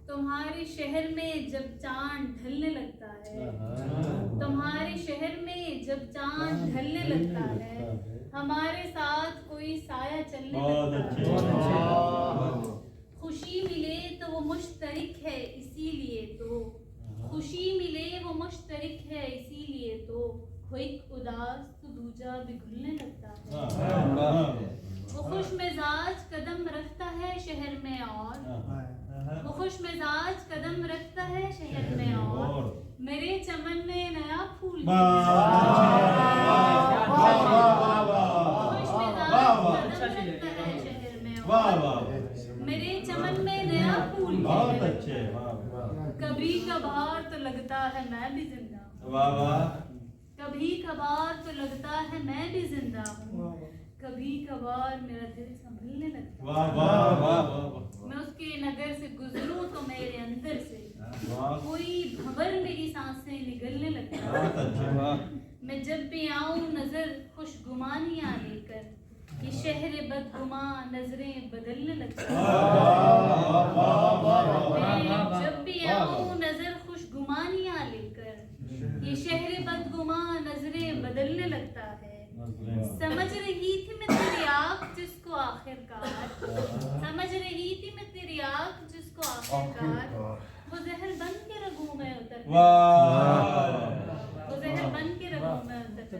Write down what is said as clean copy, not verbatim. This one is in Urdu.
تمہارے شہر میں جب چاند ڈھلنے لگتا ہے، تمہارے شہر میں جب چاند ڈھلنے لگتا ہے، ہمارے ساتھ کوئی سایہ چلنے لگتا ہے۔ خوشی ملے تو وہ مشترک ہے اسی لیے تو، خوشی ملے وہ مشترک ہے اسی لیے تو، ایک اداس تو دوجا بھی گھلنے لگتا ہے۔ وہ خوش مزاج قدم رکھتا ہے شہر میں اور، وہ خوش مزاج قدم رکھتا ہے شہر میں اور، میرے چمن میں نیا پھول خوش مزاج قدم رکھتا ہے شہر میں اور، میرے چمن میں نیا پھول کبھی کبھار تو لگتا ہے میں بھی زندہ، کبھی کبھار تو لگتا ہے میں بھی زندہ ہوں، کبھی کبھار میرا دل سنبھلنے لگتا ہے، میں اس کے نگر سے گزروں تو میرے اندر سے کوئی بھنور میری سانسیں نگلنے لگتا ہے، میں جب بھی آؤں نظر خوش گمانیاں لے کر، یہ شہر بدگماں نظریں بدلنے لگتا ہے، میں جب بھی آؤں نظر خوش گمانیاں لے کر، یہ شہر بدگماں نظریں بدلنے لگتا ہے، سمجھ رہی تھی میں تیری آنکھ جس کو آخر کار، سمجھ رہی تھی میں تیری آنکھ جس کو آخر کار، وہ زہر بن کے رگوں میں اتر، وہ زہر بن کے رگوں میں اتر۔